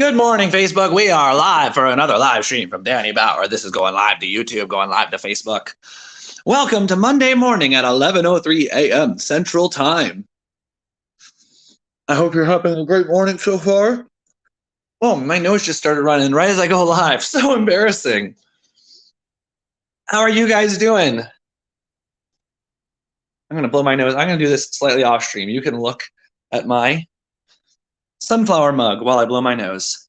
Good morning, Facebook. We are live for another live stream from Danny Bauer. This is going live to YouTube, going live to Facebook. Welcome to Monday morning at 11:03 a.m. Central Time. I hope you're having a great morning so far. Oh, my nose just started running right as I go live. So embarrassing. How are you guys doing? I'm going to blow my nose. I'm going to do this slightly off stream. You can look at my sunflower mug while I blow my nose.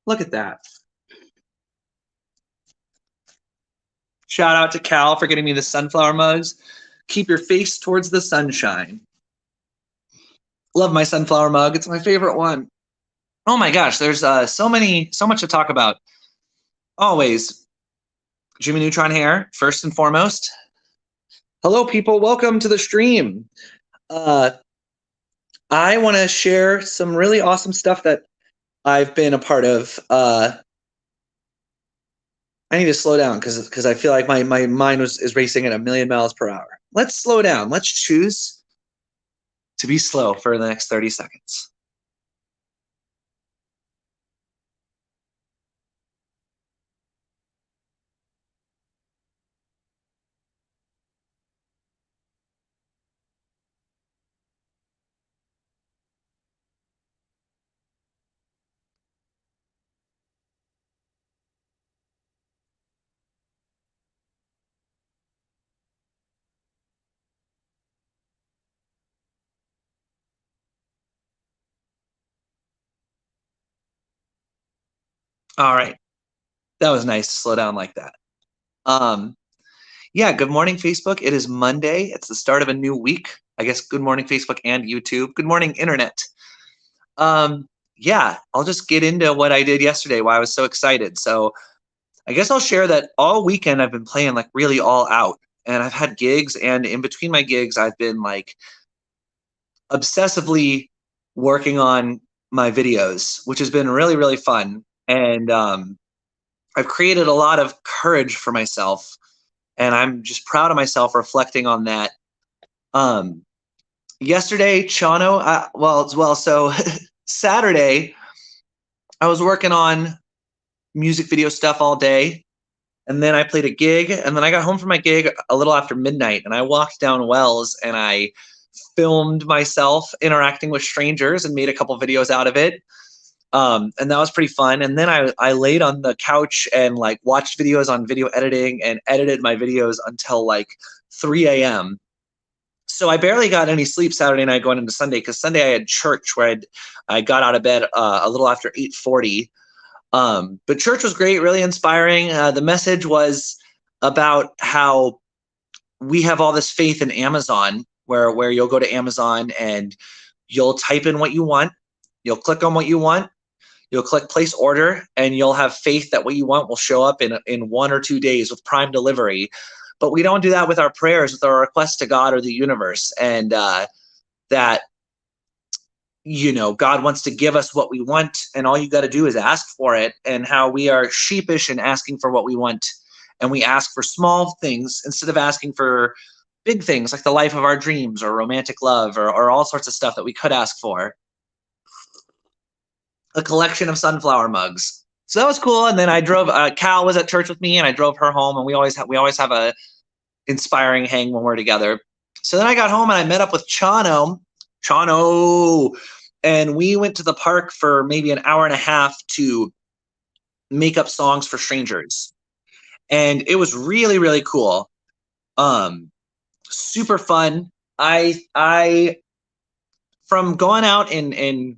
Look at that. Shout out to Cal for getting me the sunflower mugs. Keep your face towards the sunshine. Love my sunflower mug. It's my favorite one. Oh my gosh, there's so much to talk about. Always, Jimmy Neutron here, first and foremost. Hello, people. Welcome to the stream. I want to share some really awesome stuff that I've been a part of. I need to slow down because I feel like my mind is racing at 1,000,000 miles per hour. Let's slow down. Let's choose to be slow for the next 30 seconds. All right. That was nice to slow down like that. Yeah, good morning, Facebook. It is Monday. It's the start of a new week. I guess good morning, Facebook and YouTube. Good morning, Internet. Yeah, I'll just get into what I did yesterday, why I was so excited. So I guess I'll share that all weekend I've been playing like really all out. And I've had gigs, and in between my gigs, I've been like obsessively working on my videos, which has been really, really fun. And I've created a lot of courage for myself, and I'm just proud of myself reflecting on that. Yesterday, Chano, so Saturday, I was working on music video stuff all day, and then I played a gig, and then I got home from my gig a little after midnight, and I walked down Wells, and I filmed myself interacting with strangers and made a couple videos out of it. And that was pretty fun. And then I laid on the couch and like watched videos on video editing and edited my videos until like 3 a.m. So I barely got any sleep Saturday night going into Sunday, because Sunday I had church where I got out of bed a little after 8:40. But church was great, really inspiring. The message was about how we have all this faith in Amazon, where you'll go to Amazon and you'll type in what you want, you'll click on what you want, you'll click place order, and you'll have faith that what you want will show up in 1 or 2 days with prime delivery. But we don't do that with our prayers, with our requests to God or the universe. And that, God wants to give us what we want, and all you got to do is ask for it. And how we are sheepish in asking for what we want. And we ask for small things instead of asking for big things like the life of our dreams or romantic love or all sorts of stuff that we could ask for. A collection of sunflower mugs. So that was cool. And then I drove, Cal was at church with me, and I drove her home, and we always have a inspiring hang when we're together. So then I got home and I met up with Chano, and we went to the park for maybe an hour and a half to make up songs for strangers. And it was really, really cool. Super fun. I from going out and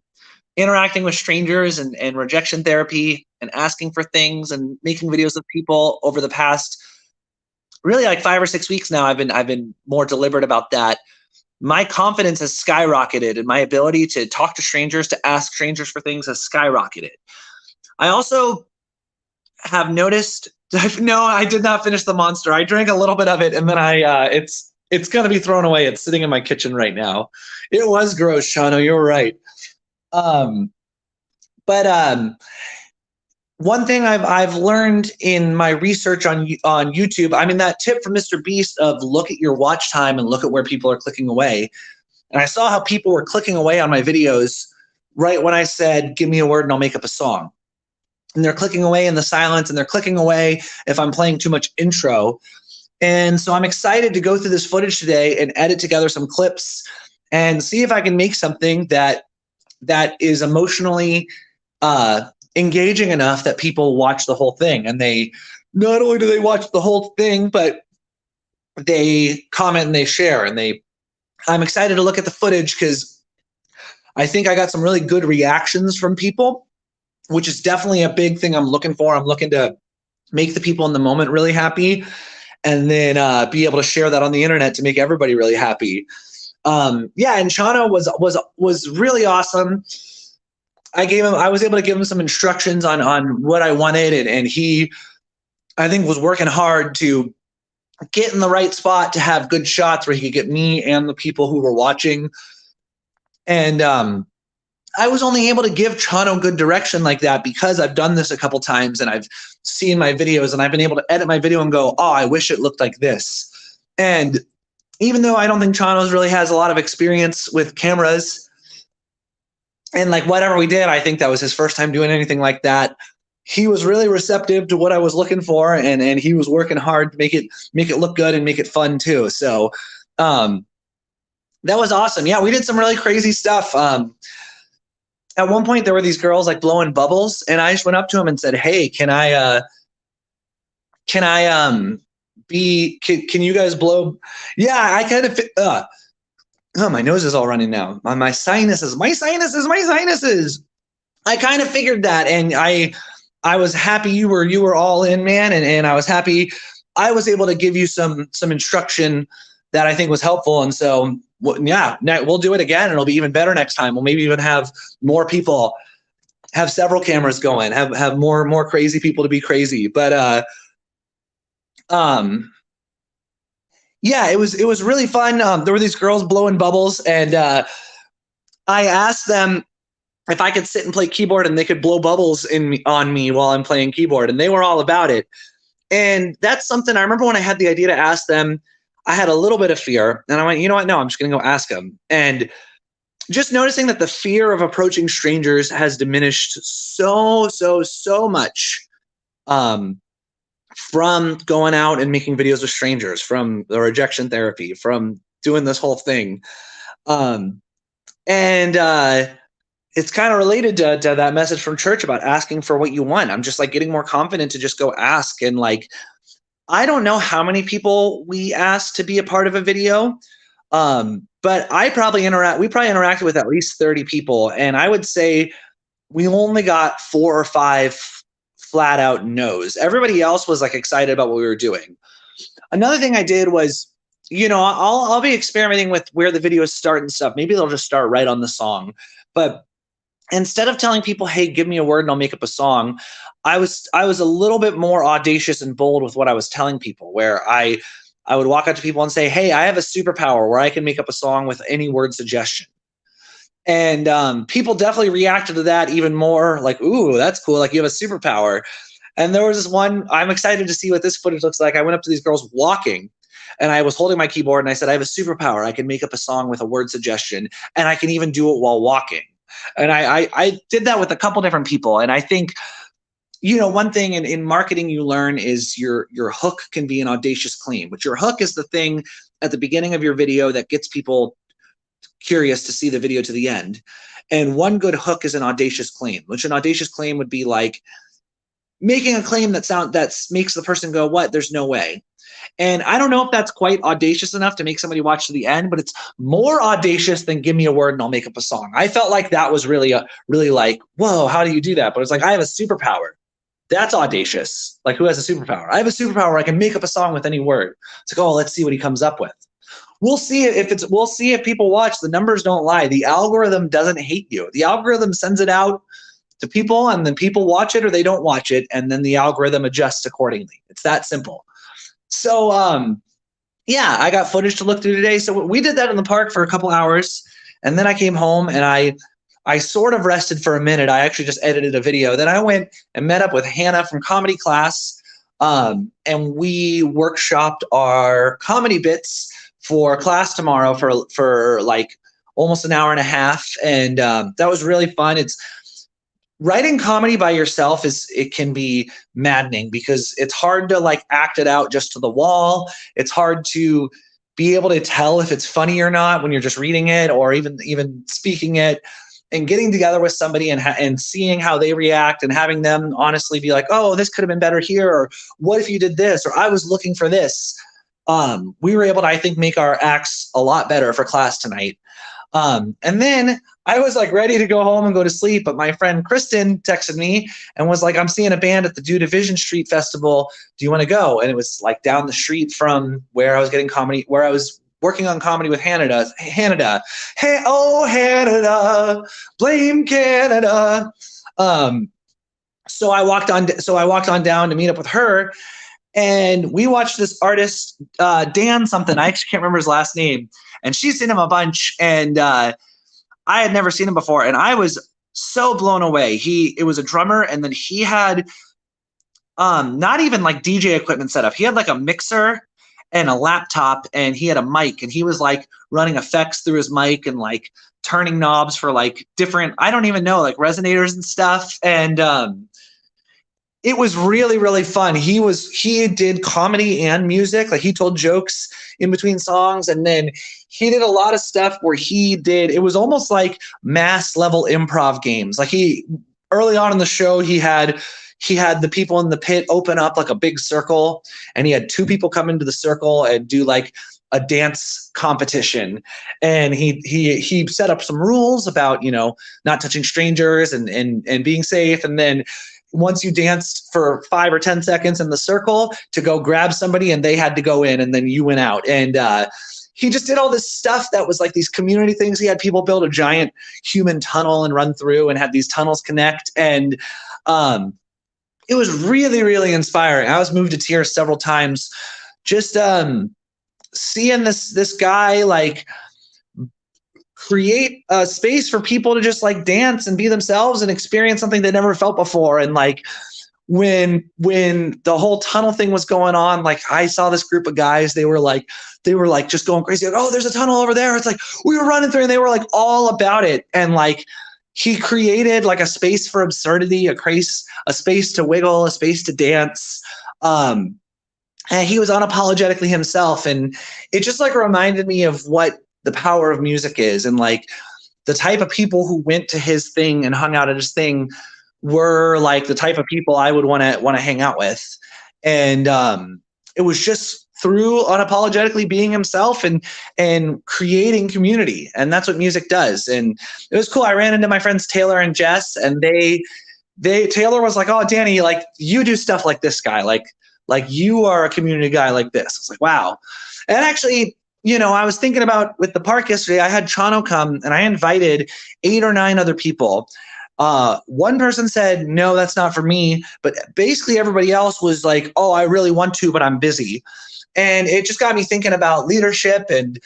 interacting with strangers and rejection therapy and asking for things and making videos of people over the past really like 5 or 6 weeks now, I've been more deliberate about that. My confidence has skyrocketed, and my ability to talk to strangers, to ask strangers for things, has skyrocketed. I also have noticed, no, I did not finish the Monster. I drank a little bit of it, and then it's going to be thrown away. It's sitting in my kitchen right now. It was gross, Shano. You're right. One thing I've learned in my research on YouTube, I mean, that tip from Mr. Beast of look at your watch time and look at where people are clicking away. And I saw how people were clicking away on my videos right when I said, give me a word and I'll make up a song. and they're clicking away in the silence, and they're clicking away if I'm playing too much intro. And so I'm excited to go through this footage today and edit together some clips and see if I can make something that is emotionally engaging enough that people watch the whole thing. And they not only do they watch the whole thing, but they comment and they share. And I'm excited to look at the footage because I think I got some really good reactions from people, which is definitely a big thing I'm looking for. I'm looking to make the people in the moment really happy, and then be able to share that on the internet to make everybody really happy. Yeah, and Chano was really awesome. I was able to give him some instructions on what I wanted, and he, I think, was working hard to get in the right spot to have good shots where he could get me and the people who were watching. And I was only able to give Chano good direction like that because I've done this a couple times and I've seen my videos and I've been able to edit my video and go, oh, I wish it looked like this. And even though I don't think Chano's really has a lot of experience with cameras and like whatever we did, I think that was his first time doing anything like that. He was really receptive to what I was looking for, and he was working hard to make it look good and make it fun too. So that was awesome. Yeah, we did some really crazy stuff. At one point there were these girls like blowing bubbles, and I just went up to them and said, hey, can you guys blow? Yeah, I kind of, oh, my nose is all running now. My sinuses. I kind of figured that, and I was happy you were all in, man, and I was happy I was able to give you some instruction that I think was helpful. And so, yeah, we'll do it again. It'll be even better next time. We'll maybe even have more people, have several cameras going, have more crazy people to be crazy. But yeah, it was really fun. There were these girls blowing bubbles, and I asked them if I could sit and play keyboard and they could blow bubbles on me while I'm playing keyboard, and they were all about it. And that's something I remember when I had the idea to ask them, I had a little bit of fear, and I went, you know what? No, I'm just going to go ask them. And just noticing that the fear of approaching strangers has diminished so much from going out and making videos with strangers, from the rejection therapy, from doing this whole thing. It's kind of related to that message from church about asking for what you want. I'm just like getting more confident to just go ask. And like, I don't know how many people we asked to be a part of a video, but we probably interacted with at least 30 people. And I would say we only got 4 or 5 flat out no's. Everybody else was like excited about what we were doing. Another thing I did was, you know, I'll be experimenting with where the videos start and stuff. Maybe they'll just start right on the song. But instead of telling people, hey, give me a word and I'll make up a song, I was a little bit more audacious and bold with what I was telling people, where I would walk up to people and say, hey, I have a superpower where I can make up a song with any word suggestion. And people definitely reacted to that even more, like, ooh, that's cool, like you have a superpower. And there was this one, I'm excited to see what this footage looks like. I went up to these girls walking, and I was holding my keyboard, and I said, I have a superpower. I can make up a song with a word suggestion, and I can even do it while walking. And I did that with a couple different people. And I think, you know, one thing in marketing you learn is your hook can be an audacious claim, but your hook is the thing at the beginning of your video that gets people curious to see the video to the end. And one good hook is an audacious claim, which an audacious claim would be like making a claim that makes the person go, what? There's no way. And I don't know if that's quite audacious enough to make somebody watch to the end, but it's more audacious than give me a word and I'll make up a song. I felt like that was really like, whoa, how do you do that? But it's like, I have a superpower. That's audacious. Like, who has a superpower? I have a superpower where I can make up a song with any word. It's like, oh, let's see what he comes up with. We'll see if people watch. The numbers don't lie. The algorithm doesn't hate you. The algorithm sends it out to people, and then people watch it or they don't watch it, and then the algorithm adjusts accordingly. It's that simple. So, yeah, I got footage to look through today. So we did that in the park for a couple hours, and then I came home and I sort of rested for a minute. I actually just edited a video. Then I went and met up with Hannah from comedy class, and we workshopped our comedy bits for class tomorrow for like almost an hour and a half, and that was really fun. writing comedy by yourself it can be maddening because it's hard to like act it out just to the wall. It's hard to be able to tell if it's funny or not when you're just reading it or even speaking it. And getting together with somebody and seeing how they react and having them honestly be like, oh, this could have been better here, or what if you did this, or I was looking for this. We were able to, I think, make our acts a lot better for class tonight. And then I was like ready to go home and go to sleep, but my friend Kristen texted me and was like, I'm seeing a band at the Do Division Street Festival. Do you want to go? And it was like down the street from where I was getting comedy, where I was working on comedy with Hannah. Hey, oh, Hannah, blame Canada. So I walked on down to meet up with her, and we watched this artist, Dan something. I actually can't remember his last name. And she's seen him a bunch, and I had never seen him before, and I was so blown away. It was a drummer, and then he had not even like DJ equipment set up. He had like a mixer and a laptop, and he had a mic, and he was like running effects through his mic and like turning knobs for like different, I don't even know, like resonators and stuff. And it was really, really fun. He did comedy and music. Like he told jokes in between songs. And then he did a lot of stuff where it was almost like mass level improv games. Like early on in the show, he had the people in the pit open up like a big circle, and he had two people come into the circle and do like a dance competition. And he set up some rules about, not touching strangers and being safe. And then once you danced for 5 or 10 seconds in the circle, to go grab somebody, and they had to go in, and then you went out. And he just did all this stuff that was like these community things. He had people build a giant human tunnel and run through and have these tunnels connect. And it was really, really inspiring. I was moved to tears several times just seeing this guy like create a space for people to just like dance and be themselves and experience something they never felt before. And like when the whole tunnel thing was going on, like I saw this group of guys, they were like just going crazy. Like, oh, there's a tunnel over there. It's like we were running through, and they were like all about it. And like he created like a space for absurdity, a space to wiggle, a space to dance. And he was unapologetically himself. And it just like reminded me of what the power of music is. And like the type of people who went to his thing and hung out at his thing were like the type of people I would want to hang out with. And it was just through unapologetically being himself and creating community. And that's what music does. And it was cool. I ran into my friends Taylor and Jess, and Taylor was like, oh, Danny, like you do stuff like this guy, like you are a community guy like this. I was like, wow. And actually, I was thinking about with the park yesterday, I had Chano come, and I invited 8 or 9 other people. One person said, no, that's not for me. But basically everybody else was like, oh, I really want to, but I'm busy. And it just got me thinking about leadership. And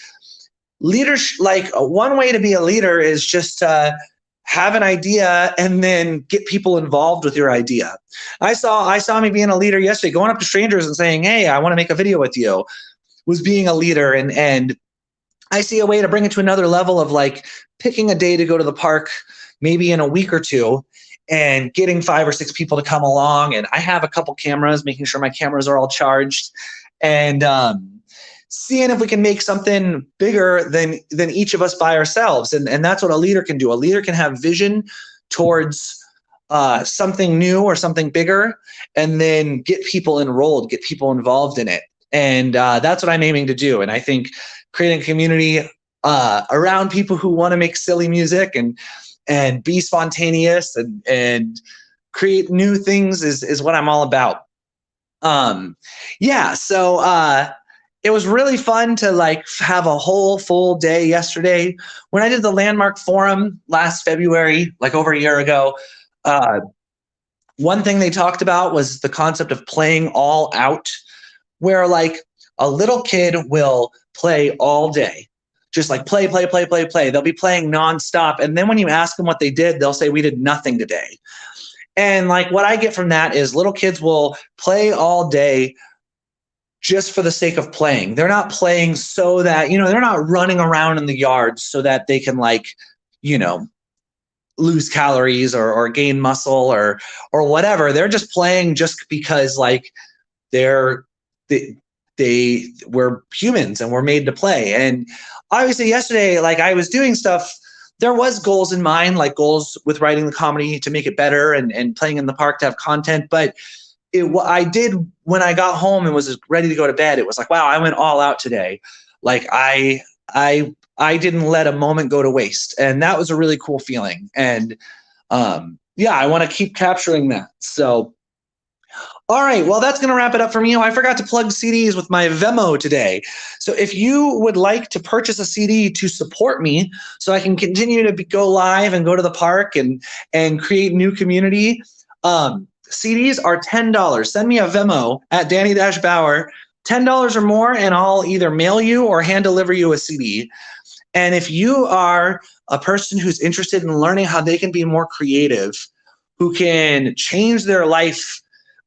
leadership, like one way to be a leader is just have an idea and then get people involved with your idea. I saw me being a leader yesterday, going up to strangers and saying, hey, I want to make a video with you, was being a leader. And I see a way to bring it to another level of like picking a day to go to the park, maybe in a week or two, and getting 5 or 6 people to come along. And I have a couple cameras, making sure my cameras are all charged, and seeing if we can make something bigger than each of us by ourselves. And that's what a leader can do. A leader can have vision towards something new or something bigger, and then get people enrolled, get people involved in it. And that's what I'm aiming to do. And I think creating a community around people who want to make silly music and be spontaneous and create new things is what I'm all about. So it was really fun to like have a whole full day yesterday. When I did the Landmark Forum last February, like over a year ago, one thing they talked about was the concept of playing all out, where like a little kid will play all day. Just like play. They'll be playing nonstop. And then when you ask them what they did, they'll say, we did nothing today. And like what I get from that is little kids will play all day just for the sake of playing. They're not playing so that, they're not running around in the yard so that they can lose calories or gain muscle or whatever. They're just playing just because like they're we're humans and we're made to play. And obviously yesterday, like I was doing stuff, there was goals in mind, like goals with writing the comedy to make it better and playing in the park to have content. But I did, when I got home and was ready to go to bed, it was like, wow, I went all out today. Like I didn't let a moment go to waste. And that was a really cool feeling. And yeah, I want to keep capturing that. So all right, well, that's going to wrap it up for me. Oh, I forgot to plug CDs with my Venmo today. So if you would like to purchase a CD to support me so I can continue to go live and go to the park and create new community, CDs are $10. Send me a Venmo at Danny-Bauer, $10 or more, and I'll either mail you or hand deliver you a CD. And if you are a person who's interested in learning how they can be more creative, who can change their life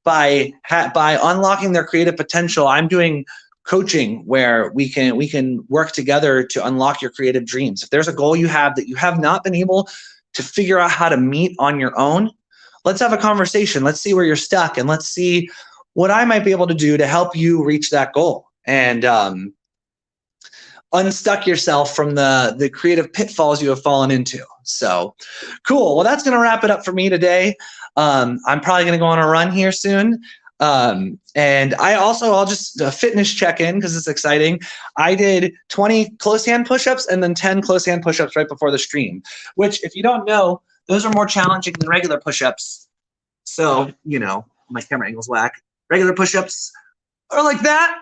by unlocking their creative potential, I'm doing coaching where we can work together to unlock your creative dreams. If there's a goal you have that you have not been able to figure out how to meet on your own, let's have a conversation. Let's see where you're stuck, and let's see what I might be able to do to help you reach that goal and unstuck yourself from the creative pitfalls you have fallen into. So cool. Well, that's going to wrap it up for me today. I'm probably going to go on a run here soon. And I'll just fitness check in because it's exciting. I did 20 close hand push-ups and then 10 close hand push-ups right before the stream, which if you don't know, those are more challenging than regular push-ups. So, you know, my camera angle's whack. Regular push-ups are like that.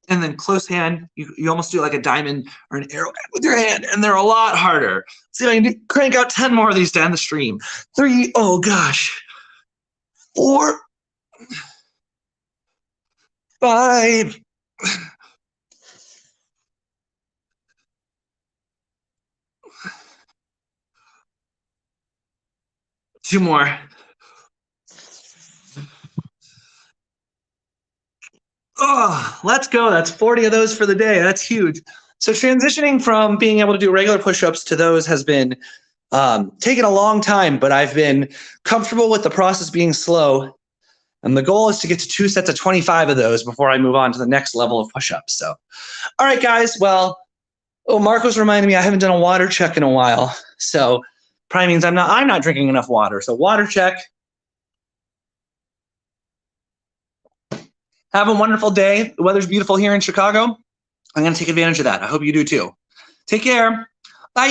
And then close hand, you almost do like a diamond or an arrow with your hand, and they're a lot harder. See if I can crank out 10 more of these to end the stream. 3, oh gosh. 4, 5. 2 more. Oh, let's go. That's 40 of those for the day. That's huge. So transitioning from being able to do regular push-ups to those has been taken a long time, but I've been comfortable with the process being slow. And the goal is to get to 2 sets of 25 of those before I move on to the next level of push-ups. So, all right, guys. Well, Marcos reminded me I haven't done a water check in a while. So probably means I'm not drinking enough water. So water check. Have a wonderful day. The weather's beautiful here in Chicago. I'm going to take advantage of that. I hope you do too. Take care. Bye.